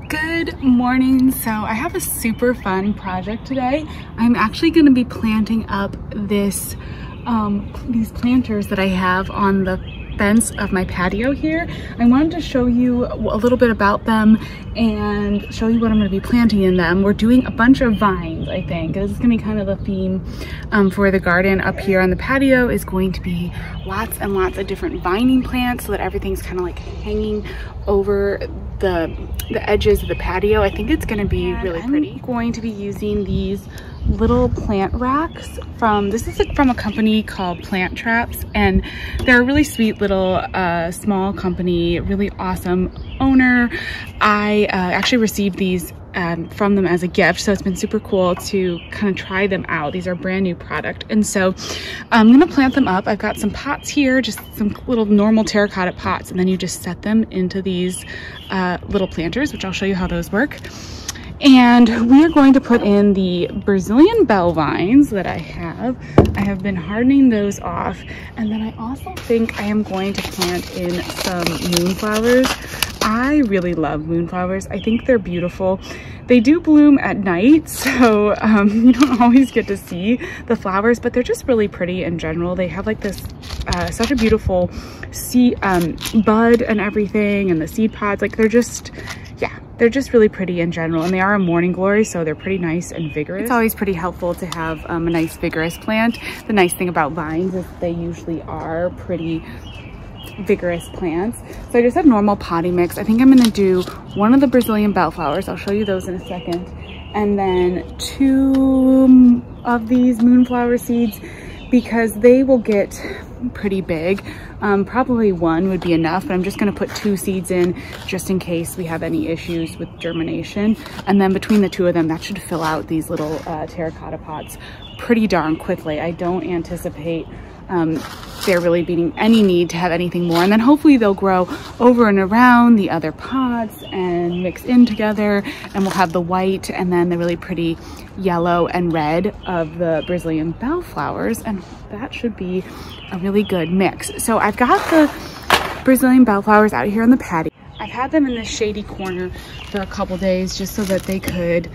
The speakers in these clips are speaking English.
Good morning. So I have a super fun project today. I'm actually going to be planting up these planters that I have on the fence of my patio here. I wanted to show you a little bit about them and show you what I'm going to be planting in them. We're doing a bunch of vines, I think. This is going to be kind of the theme for the garden up here on the patio. Is going to be lots and lots of different vining plants so that everything's kind of like hanging over the edges of the patio. I think it's going to be really pretty. I'm going to be using these little plant racks from a company called Plant Traps, and they're a really sweet little small company, really awesome owner. I actually received these from them as a gift, so it's been super cool to kind of try them out. These are a brand new product, and so I'm gonna plant them up. I've got some pots here, just some little normal terracotta pots, and then you just set them into these little planters, which I'll show you how those work. And we are going to put in the Brazilian bell vines that I have. I have been hardening those off. And then I also think I am going to plant in some moonflowers. I really love moonflowers. I think they're beautiful. They do bloom at night, so you don't always get to see the flowers, but they're just really pretty in general. They have like this, such a beautiful seed, bud and everything, and the seed pods, like they're just really pretty in general, and they are a morning glory, so they're pretty nice and vigorous. It's always pretty helpful to have a nice vigorous plant. The nice thing about vines is they usually are pretty vigorous plants. So I just have normal potting mix. I think I'm gonna do one of the Brazilian bellflowers. I'll show you those in a second. And then 2 of these moonflower seeds, because they will get pretty big. Probably 1 would be enough, but I'm just gonna put 2 seeds in just in case we have any issues with germination. And then between the 2 of them, that should fill out these little terracotta pots pretty darn quickly. I don't anticipate there really being any need to have anything more. And then hopefully they'll grow over and around the other pots and mix in together, and we'll have the white and then the really pretty yellow and red of the Brazilian bellflowers, and that should be a really good mix. So I've got the Brazilian bellflowers out here on the patio. I've had them in this shady corner for a couple days just so that they could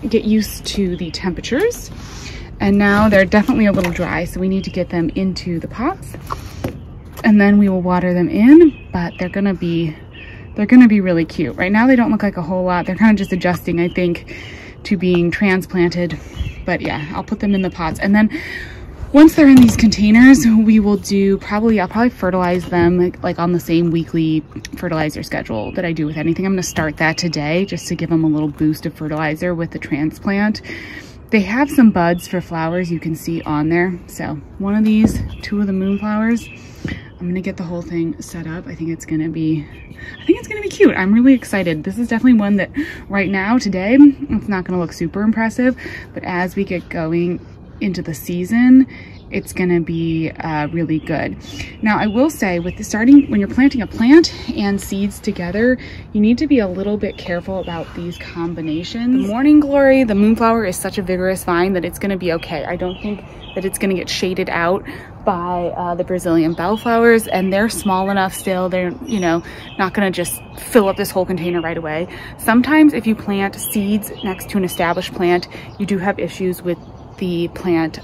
get used to the temperatures. And now they're definitely a little dry, so we need to get them into the pots, and then we will water them in. But they're gonna be really cute. Right now they don't look like a whole lot. They're kind of just adjusting, I think, to being transplanted. But yeah, I'll put them in the pots, and then once they're in these containers, we will do I'll probably fertilize them like on the same weekly fertilizer schedule that I do with anything. I'm gonna start that today just to give them a little boost of fertilizer with the transplant. They have some buds for flowers you can see on there. So one of these, 2 of the moonflowers. I'm gonna get the whole thing set up. I think it's gonna be cute. I'm really excited. This is definitely one that right now, today, it's not gonna look super impressive, but as we get going into the season, it's gonna be really good. Now I will say, with when you're planting a plant and seeds together, you need to be a little bit careful about these combinations. The morning glory, the moonflower, is such a vigorous vine that it's gonna be okay. I don't think that it's gonna get shaded out by the Brazilian bellflowers, and they're small enough still. They're, you know, not gonna just fill up this whole container right away. Sometimes if you plant seeds next to an established plant, you do have issues with the plant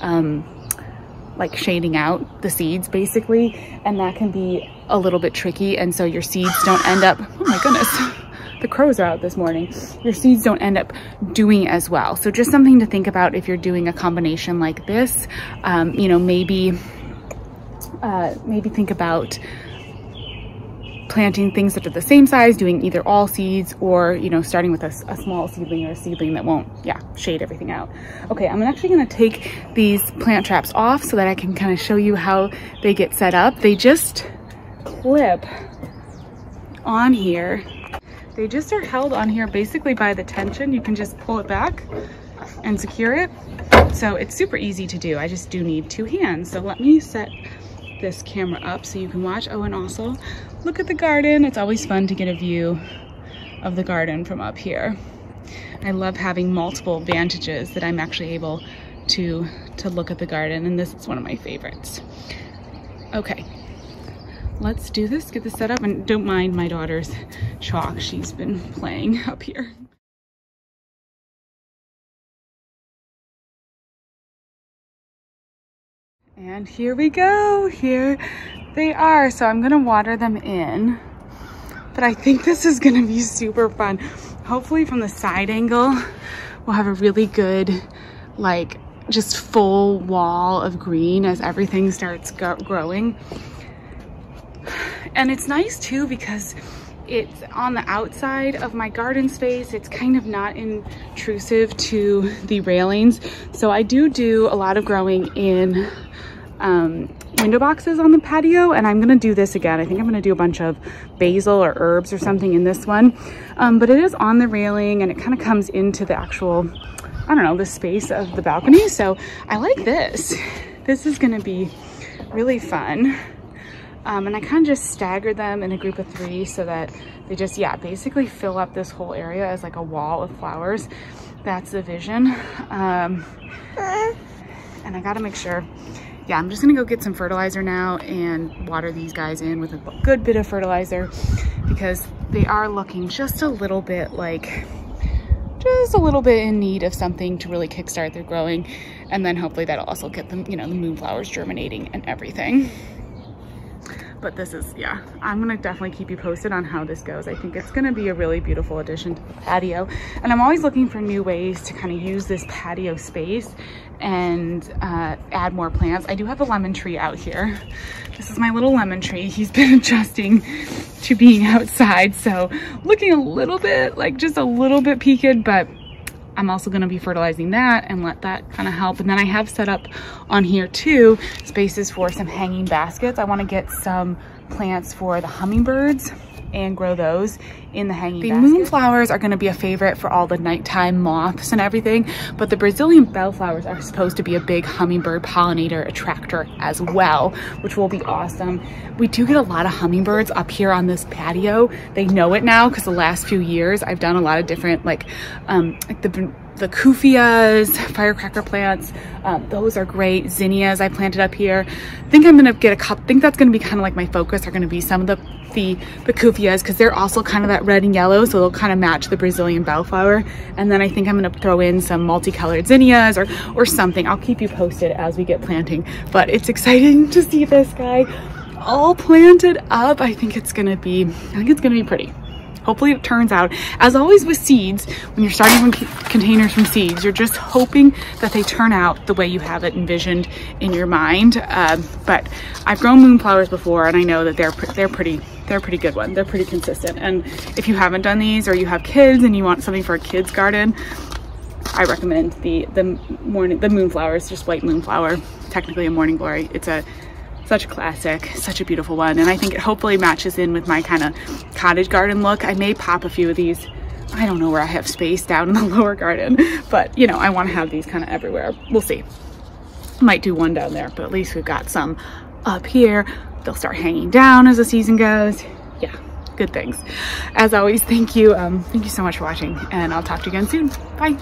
like shading out the seeds basically, and that can be a little bit tricky, and so your seeds don't end up, oh my goodness, the crows are out this morning, your seeds don't end up doing as well. So just something to think about if you're doing a combination like this. You know, maybe think about planting things that are the same size, doing either all seeds, or, you know, starting with a small seedling or a seedling that won't, shade everything out. Okay, I'm actually gonna take these plant traps off so that I can kind of show you how they get set up. They just clip on here. They just are held on here basically by the tension. You can just pull it back and secure it. So it's super easy to do. I just do need 2 hands. So let me set this camera up so you can watch. Oh, and also look at the garden. It's always fun to get a view of the garden from up here. I love having multiple vantages that I'm actually able to look at the garden, and this is one of my favorites. Okay, let's do this, get this set up, and don't mind my daughter's chalk. She's been playing up here. And here we go, here they are. So I'm gonna water them in, but I think this is gonna be super fun. Hopefully from the side angle, we'll have a really good, like, just full wall of green as everything starts growing. And it's nice too because it's on the outside of my garden space. It's kind of not intrusive to the railings. So I do a lot of growing in window boxes on the patio, and I'm gonna do this again. I think I'm gonna do a bunch of basil or herbs or something in this one. But it is on the railing and it kind of comes into the actual, I don't know, the space of the balcony. So I like this. This is gonna be really fun. And I kind of just staggered them in a group of 3 so that they just, yeah, basically fill up this whole area as like a wall of flowers. That's the vision. And I gotta make sure, yeah, I'm just gonna go get some fertilizer now and water these guys in with a good bit of fertilizer because they are looking just a little bit like, just a little bit in need of something to really kickstart their growing. And then hopefully that'll also get them, you know, the moonflowers germinating and everything. But this is, yeah, I'm gonna definitely keep you posted on how this goes. I think it's gonna be a really beautiful addition to the patio. And I'm always looking for new ways to kind of use this patio space and add more plants. I do have a lemon tree out here. This is my little lemon tree. He's been adjusting to being outside. So looking a little bit, like just a little bit peaked, but I'm also gonna be fertilizing that and let that kind of help. And then I have set up on here too, spaces for some hanging baskets. I wanna get some plants for the hummingbirds and grow those in the hanging basket. The moonflowers are gonna be a favorite for all the nighttime moths and everything, but the Brazilian bellflowers are supposed to be a big hummingbird pollinator attractor as well, which will be awesome. We do get a lot of hummingbirds up here on this patio. They know it now because the last few years I've done a lot of different like the kufias, firecracker plants. Those are great. Zinnias I planted up here. I think I'm gonna get a couple, think that's gonna be kind of like my focus are gonna be some of the kufias because they're also kind of that red and yellow, so they'll kind of match the Brazilian bellflower. And then I think I'm gonna throw in some multicolored zinnias or something. I'll keep you posted as we get planting, but it's exciting to see this guy all planted up. I think it's gonna be pretty. Hopefully it turns out, as always with seeds, when you're starting containers from seeds, you're just hoping that they turn out the way you have it envisioned in your mind. But I've grown moonflowers before, and I know that they're a pretty good one. They're pretty consistent. And if you haven't done these, or you have kids and you want something for a kid's garden, I recommend the moonflowers, just white moonflower, technically a morning glory. It's such a classic, such a beautiful one. And I think it hopefully matches in with my kind of cottage garden look. I may pop a few of these. I don't know where I have space down in the lower garden, but you know, I want to have these kind of everywhere. We'll see. Might do one down there, but at least we've got some up here. They'll start hanging down as the season goes. Yeah, good things. As always, thank you. Thank you so much for watching, and I'll talk to you again soon. Bye.